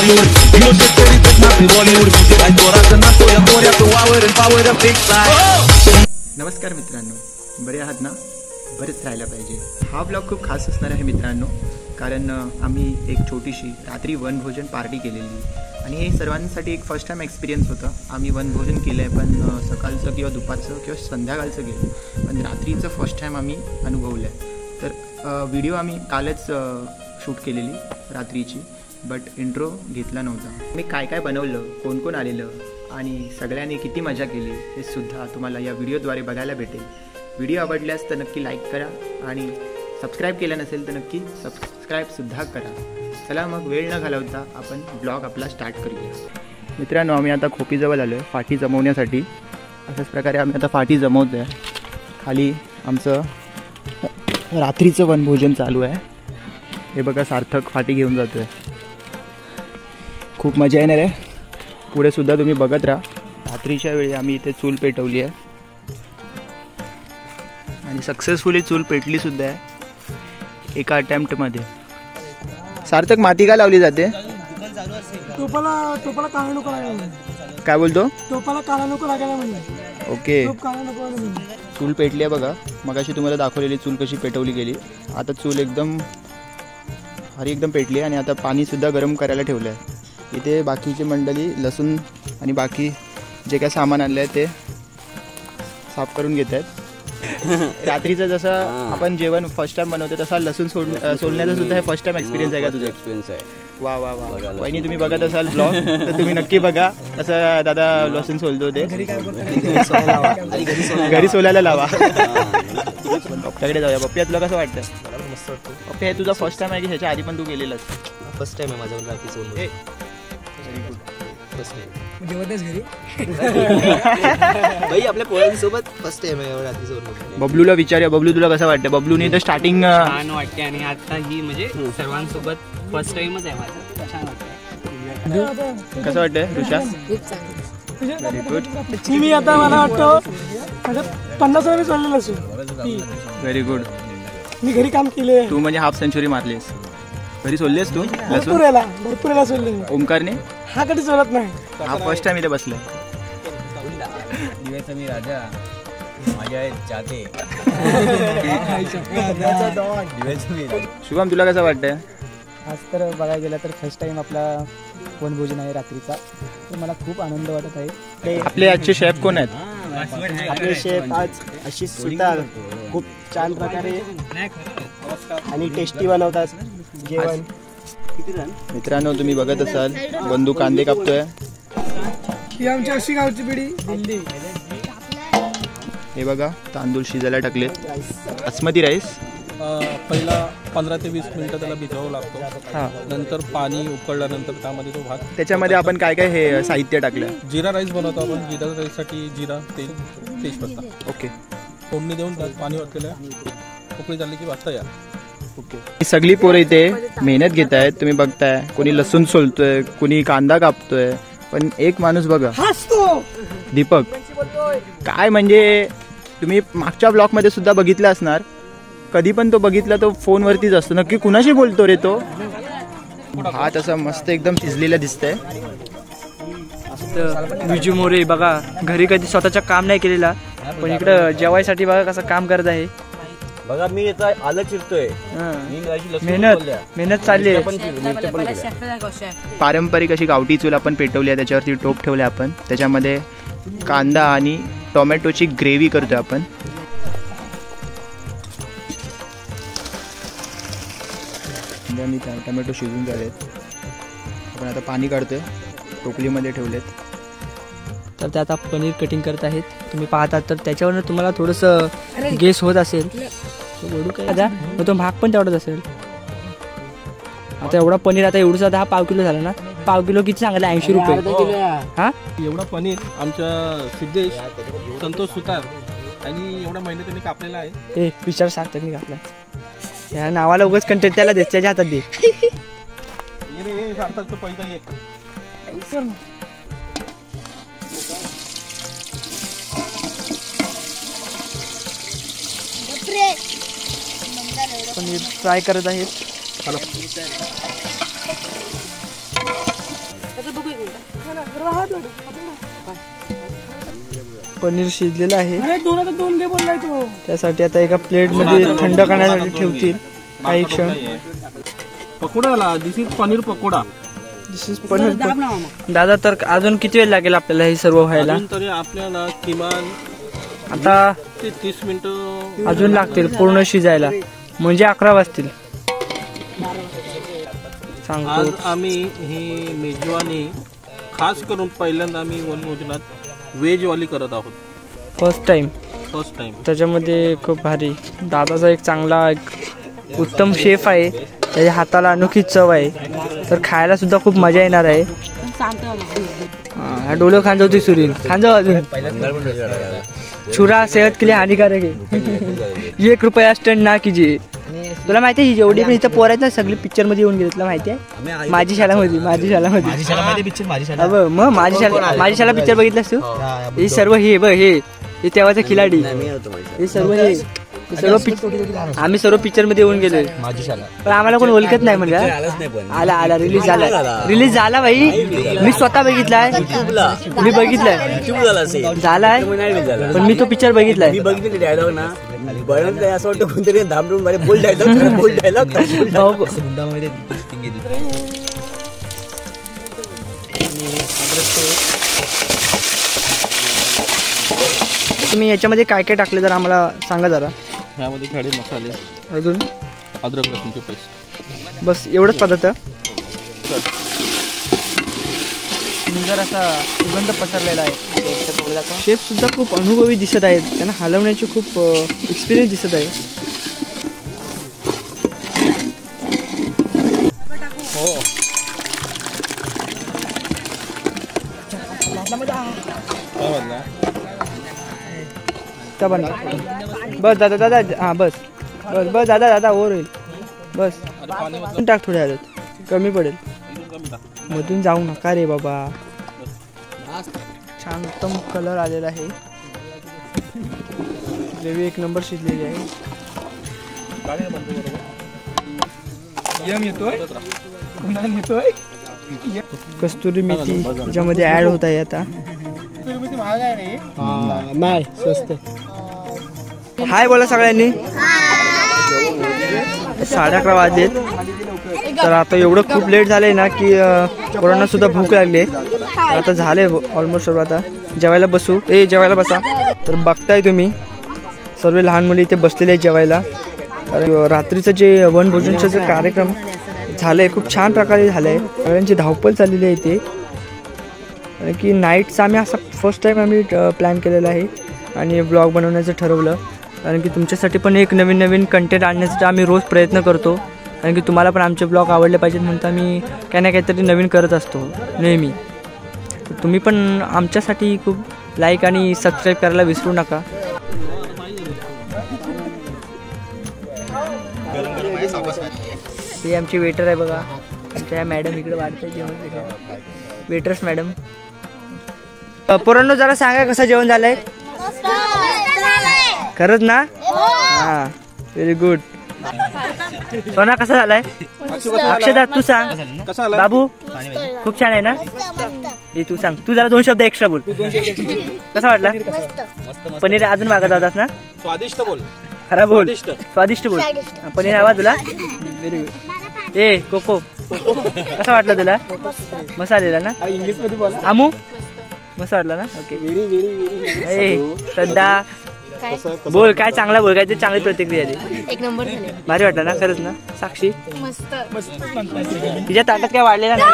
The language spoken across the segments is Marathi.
Hollywood. Yo शेतकरी तर नाचते बॉलिवूड. आणि दोराचं नाचतो या दोऱ्याचं वावर पावर फिक्स आहे. नमस्कार मित्रांनो, बरे आहात ना? बरेच राहायला पाहिजे. हा ब्लॉग खूप खास असणार आहे मित्रांनो, कारण आम्ही एक छोटीशी रात्री वनभोजन पार्टी केलेली आणि हे सर्वांसाठी एक फर्स्ट टाईम एक्सपिरियन्स होतं. आम्ही वनभोजन केलं आहे, पण सकाळचं किंवा दुपारचं किंवा संध्याकाळचं गेलं, पण रात्रीचं फर्स्ट टाईम आम्ही अनुभवलं आहे. तर व्हिडिओ आम्ही कालच शूट केलेली रात्रीची, बट इंट्रो घेतला नव्हता. मी काय काय बनवलं, कोण कोण आलेलं आणि सगळ्यांनी किती मजा केली हे सुद्धा तुम्हाला या व्हिडिओद्वारे बघायला भेटेल. व्हिडिओ आवडल्यास तर नक्की लाईक करा आणि सबस्क्राईब केलं नसेल तर नक्की सबस्क्राईबसुद्धा करा. चला मग वेळ न घालवता आपण ब्लॉग आपला स्टार्ट करूया. मित्रांनो, आम्ही आता खोपीजवळ आलो आहे फाटी जमवण्यासाठी. अशाच प्रकारे आम्ही आता फाटी जमवतो आहे. खाली आमचं रात्रीचं वनभोजन चालू आहे. हे बघा, सार्थक फाटी घेऊन जातो आहे. खूप मजा येणार आहे. पुढे सुद्धा तुम्ही बघत राहा. रात्रीच्या वेळी आम्ही इथे चूल पेटवली आहे आणि सक्सेसफुली चूल पेटली सुद्धा आहे एका अटेम्प्टमध्ये. सार्थक, माती का लावली जाते? टोपाला काळा नको लागायला. काय बोलतो? टोपाला काळा नको लागायला म्हणजे. ओके, काळा नको लागायला. चूल पेटली आहे बघा. मगाशी तुम्हाला दाखवलेली चूल कशी पेटवली गेली. आता चूल एकदम पेटली आणि आता पाणी सुद्धा गरम करायला ठेवलं आहे. इथे बाकीची मंडळी लसूण आणि बाकी जे काय सामान आणलं आहे ते साफ करून घेत आहेत. रात्रीचं जसं आपण जेवण फर्स्ट टाइम बनवतो तसा लसूण सोलण्याचा सुद्धा हे फर्स्ट टाइम एक्सपिरियन्स आहे का तुझा? एक्सपिरियन्स आहे. वा वा वा. वहिनी, तुम्ही बघत असाल ब्लॉग तर तुम्ही नक्की बघा कसं दादा लसूण सोलतो ते. घरी सोलायला लावा. पप्प्याकडे जाऊया. पप्प्या, तुला कसं वाटतं? मस्त वाटतं. पप्प्या, हे तुझा फर्स्ट टाइम आहे की ह्याच्या आधी पण तू गेलेलास? फर्स्ट टाइम आहे माझ्यावर रात्रीचं वनभोजन. Very good. फर्स्ट टाइम जेवतच घरी भाई, आपल्या पोरांसोबत फर्स्ट टाइम आहे रात्रीचं वनभोजन. बबलूला विचारूया. बबलू, तुला कसं वाटतं? बबलूने तर स्टार्टिंग छान वाटते आणि आता ही म्हणजे सर्वांसोबत फर्स्ट टाइमच आहे माझं. छान वाटतं. कसं वाटतंय ऋषा? Very good. मी आता मला वाटतं 50 वेळा सोडलेलं असेल. Very good. मी घरी काम केले. तू म्हणजे हाफ सेंचुरी मारलीस. घरी सोडलीस तू भरपूर वेळा सोडले. ओमकारने हा कधी सोडत नाही. हा फर्स्ट टाइम इथे बसलाय. दिव्याचा मी राजा, माझ्या जाते. शुभम, तुला कसं वाटतंय? आज तर बघायला गेलं तर फर्स्ट टाइम आपला वनभोजन आहे रात्रीचा. तर मला खूप आनंद वाटत आहे. आपले आजचे शेफ कोण आहेत? आपले शेफ आज आशिष सुतार खूप छान प्रकारे आणि टेस्टी बनवतात जेवण. मित्रांनो, तुम्ही बघत असाल बंधू कांदे कापतोय. ही आमची अशी गावची पिढी दिल्ली. हे बघा, तांदूळ शिजायला टाकलेत. बासमती राईस. पहिला 15 ते 20 मिनिटं त्याला भिजवावं लागतो. हां, नंतर पाणी उकळल्यानंतर त्यामध्ये तो भात. त्याच्यामध्ये आपण काय काय हे साहित्य टाकलं? जिरा राईस बनवतो आपण. जिरा राईससाठी जिरा, तेल, तेजपत्ता. ओके. फोडणी देऊन त्यात पाणी वाटलेलं उकळी झाली की भात तयार. ओके. ही सगळी पोरं इथे मेहनत घेत आहेत. तुम्ही बघताय, कोणी लसूण सोलतोय, कोणी कांदा कापतोय, पण एक माणूस बघा, दीपक. काय म्हणजे तुम्ही मागच्या ब्लॉगमध्ये सुद्धा बघितलं असणार. कधी पण तो बघितला तो फोनवरतीच असतो. नक्की कुणाशी बोलतो रे तो? भात असा मस्त एकदम शिजलेला दिसतंय. विजू मोरे बघा, घरी कधी स्वतःचं काम नाही केलेला, पण इकडं जेवायसाठी बघा कसं काम करत आहे. बघा, मी याचा आलं चिरतोय. मेहनत चालली आहे. पारंपरिक अशी गावठी चूल आपण पेटवली आहे. त्याच्यावरती टोप ठेवले आपण. त्याच्यामध्ये कांदा आणि टोमॅटोची ग्रेव्ही करतोय आपण. टोमॅटो शिजून झालेत. आपण आता पाणी काढतोय. टोपलीमध्ये ठेवलेत. तर त्यात पनीर कटिंग करत आहेत. तुम्ही पाहतात तर त्याच्यावरनं तुम्हाला थोडंसं गेस होत असेल. तो भाग पण तेवढाच असेल. आता एवढा पनीर, आता एवढंच 10 किलो झाला ना. पाव किलो किती सांगितलं? 80 रुपये. हा, एवढा पनीर आमच्या सिद्धेश संतोष सुतार आणि एवढा मेहनतीने कापलेला आहे. विचार सांगतात मी कापला. या नावाला उगाच कंटेंट त्याला दे, त्याच्या हातात दे. पहिला एक पनीर फ्राय करत आहेत. पनीर शिजलेलं आहे. अरे दोन घे बोललाय तो. त्यासाठी आता एका प्लेट मध्ये थंड करण्यासाठी ठेवतील काही क्षण. Pakoda, this is paneer pakoda. This is paneer. दादा तर अजून किती वेळ लागेल आपल्याला हे सर्व व्हायला? अजून तरी आपल्याला किमान आता 30 मिनिटं अजून लागतील पूर्ण शिजायला, म्हणजे 11 वाजतील. सांगतो आज आम्ही ही मेजवानी खास करून पहिल्यांदा आम्ही वनभोजनात व्हेज वाली करत आहोत. First time. त्याच्यामध्ये खूप भारी. दादाचा एक चांगला एक उत्तम शेफ आहे, त्याच्या हाताला अनोखी चव आहे, तर खायला सुद्धा खूप मजा येणार आहे. हा डोलो खान जाऊ, ती सुरील खान जाऊ. अजून छुरा सेहत के लिए हानिकारक आहे. 1 रुपया स्टंट ना कीजिए. तुला माहिती आहे जेवढी पण इथं पोर आहेत ना सगळी पिक्चर मध्ये येऊन गेले. तुला माहिती आहे माझी शाळामध्ये मग माझी शाळा पिक्चर बघितलास तू? हे सर्व हे बघ हे तेव्हाचा खिलाडी, हे सर्व आम्ही सर्व पिक्चर मध्ये येऊन गेलोय. पण आम्हाला कोण ओळखत नाही म्हणजे. आला रिलीज झाला भाई. मी स्वतः बघितलाय, मी बघितलाय झालाय, पण मी तो पिक्चर बघितलाय. डायलॉग ना असं वाटतं कोणतरी दामडून बोल डायलॉग. तुम्ही याच्यामध्ये काय काय टाकले तर आम्हाला सांगा जरा. ह्यामध्ये खडे मसाले, अजून अद्रक लसूणची पेस्ट, बस एवढंच पदार्थ. सुंदर असा सुगंध पसरलेला आहे. शेफ सुद्धा खूप अनुभवी दिसत आहेत, त्यांना हलवण्याची खूप एक्सपिरियन्स दिसत आहे. बस दादा हा बस दादा ओर होईल. बस टाक थोड्या वेळात, कमी पडेल. मधून जाऊ नका रे बाबा. छान उत्तम कलर आलेला आहे. ग्रेव्ही 1 नंबर शिजलेली आहे. कस्तुरी मेथी त्याच्यामध्ये ऍड होत आहे आता. नाही स्वस्त. हाय बोला सगळ्यांनी. 11:30 वाजलेत, तर आता एवढं खूप लेट झालंय ना की पोरांना सुद्धा भूक लागली. आता झाले ऑलमोस्ट सर्व. आता जेवायला बसू. जेवायला बसा. तर बघताय तुम्ही सर्व लहान मुली इथे बसलेले आहेत जेवायला. रात्रीचं जे वनभोजनचा जो कार्यक्रम झालंय खूप छान प्रकारे झालंय. सगळ्यांची धावपळ चाललेली आहे इथे. कारण की नाईटचा आम्ही असा फर्स्ट टाइम आम्ही प्लॅन केलेला आहे आणि ब्लॉग बनवण्याचं ठरवलं. कारण की तुमच्यासाठी पण एक नवीन कंटेंट आणण्यासाठी आम्ही रोज प्रयत्न करतो. कारण की तुम्हाला पण आमचे ब्लॉग आवडले पाहिजेत म्हणून आम्ही काही ना काहीतरी नवीन करत असतो नेहमी. तुम्ही पण आमच्यासाठी खूप लाईक आणि सबस्क्राईब करायला विसरू नका. हे आमची वेटर आहे बघा. आमच्या मॅडम इकडे वाढतात जेवण. Waiters madam. पोरांनो जरा सांगा कसं जेवण झालंय. खरंच ना? हा व्हेरी गुड. सोना कसा झालाय? अक्षदा तू सांग. बाबू खूप छान आहे ना? हे तू सांग. तू जरा 2 शब्द एक्स्ट्रा बोल. कसा वाटला? पनीर अजून मागत होतास ना? स्वादिष्ट बोल. खराब बोल. स्वादिष्ट बोल. पनीर हवा तुला? Very good. कोको कसा वाटला तुला? मसालेला ना? इंग्लिश मध्ये बोला. आमू मस्त वाटला ना? ओके. श्रद्धा बोल काय चांगला बोल. काय ते चांगली प्रतिक्रिया दे. 1 नंबर झाले. भारी वाटला ना? खरंच ना? साक्षी मस्त. तिच्या ताटात काय वाढलेला नाही?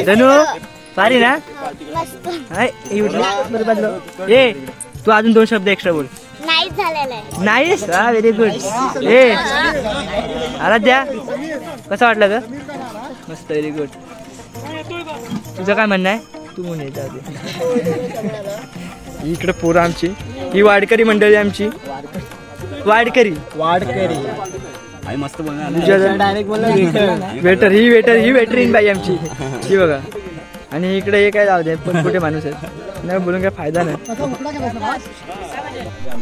धनु भारी ना? तू अजून 2 शब्द एक्स्ट्रा बोल. नाही झालेलं आहे. नाहीस? हा व्हेरी गुड. आराध्या कसं वाटलं ग? मस्त व्हेरी गुड. तुझं काय म्हणणं आहे? तू म्हणून येत. इकडे पोरं आमची. ही वाडकरी मंडळी आमची. वाडकरी मस्त डायरेक्ट बोलला वेटर. ही वेटरीन बाई आमची. ही बघा. आणि इकडे हे काय जाऊ दे पण कुठे माणूस आहेत नाही बोलून काय फायदा नाही.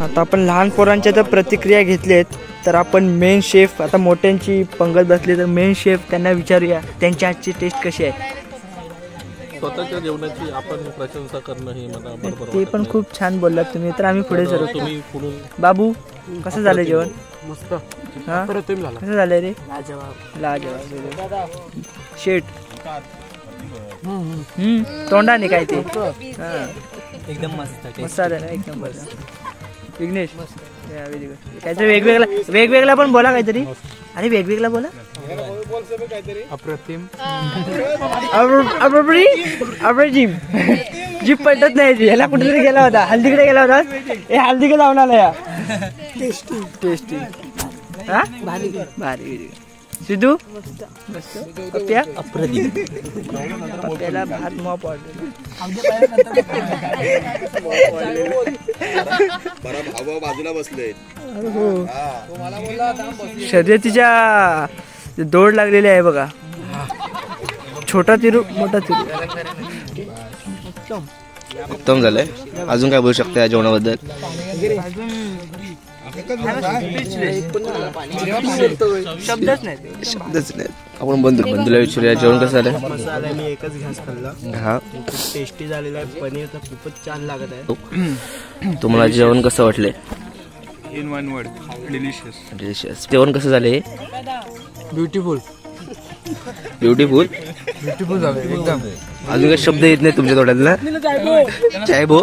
आता आपण लहान पोरांच्या तर प्रतिक्रिया घेतल्यात, तर आपण मेन शेफ आता मोठ्यांची पंगत बसली तर मेन शेफ त्यांना विचारूया त्यांच्या आजची टेस्ट कशी आहे. स्वतःच्या जेवणाची आपण प्रशंसा करणं हे मला बरोबर ते पण खूप छान बोललात तुम्ही. तर आम्ही पुढे सरकतो. तुम्ही पुढून बाबू कसं झालं जेवण? मस्त. हा कसं झालंय रे? लाजवाब. शेट तोंडाने काय ते एकदम मस्त मस्त आलं ना एकदम मस्त. विघ्नेश काहीतरी वेगवेगळा पण बोला काहीतरी. अरे वेगवेगळा बोला. अप्रतिम. अप्रतिम जीप पडत नाही ती. ह्याला कुठेतरी गेला होता, हल्दीकडे गेला होता. हे हल्दीकडे जाऊन आला या. टेस्टी हा भारी. सिद्धू मस्त. पप्प्या अप्रतिम. पप्प्याला भात मॉप बाजूला बसले. शर्यतीच्या दौड लागलेली आहे बघा. छोटा तिरू मोठा तिरू. उत्तम झालंय. अजून काय बोलू शकता या जेवणाबद्दल? शब्दच नाही. आपण बंधूला विचारूया जेवण कसं झालं. मसाला मी एकच घास खाल्ला. हा खूप टेस्टी झालेला आहे. पनीर तर खूपच छान लागत आहे. तुम्हाला जेवण कसं वाटले? In one word delicious. जेवण कसं झाले? ब्युटिफुल झालं एकदम. अजून काही शब्द येत नाही तुमच्या तोंडातला? चायबो.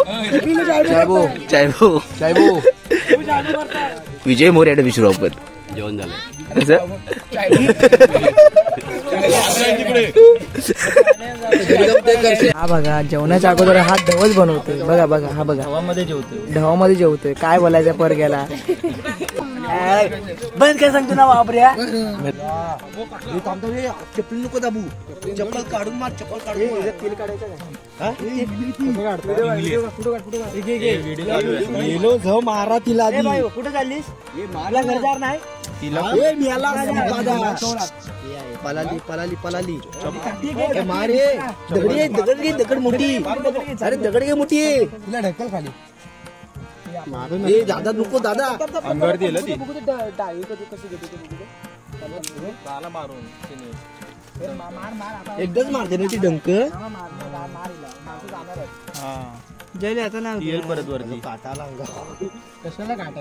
विजय मोरे विचारू आपण. जेवण झालं हा बघा जेवणाच्या अगोदर हा ढवच बनवतोय. बघा हा बघा ढवामध्ये जेवतोय. काय बोलायचं पर गेला. बंद काय सांगतो ना बापऱ्या. चप्पल नको दाबू. चप्पल काढून मार. चप्पल काढून तेल काढायचं मारा तिला. कुठे चाललीस? मला घरदार नाही. पलाली मारे. दगड मोठी. अरे दगड घे मोठी आहे. तिला ढकल खाली. दादा नको दादा. अंगावर दिलं ती. एकदाच मारते ना ती डंक. जयले आता ना परत वरती काटाला कशाला काटा.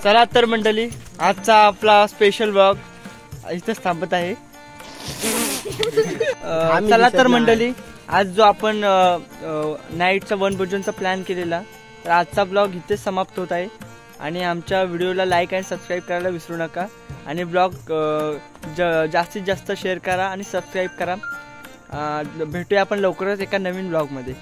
चला तर मंडळी आजचा आपला स्पेशल ब्लॉग इथंच थांबत आहे. चला तर मंडळी आज जो आपण नाईटचा वनभोजनचा प्लॅन केलेला तर आजचा ब्लॉग इथेच समाप्त होत आहे. आणि आमच्या व्हिडिओला लाईक आणि सबस्क्राईब करायला विसरू नका. आणि ब्लॉग जास्तीत जास्त शेअर करा आणि सबस्क्राईब करा. भेटूया आपण लवकरच एका नवीन ब्लॉगमध्ये.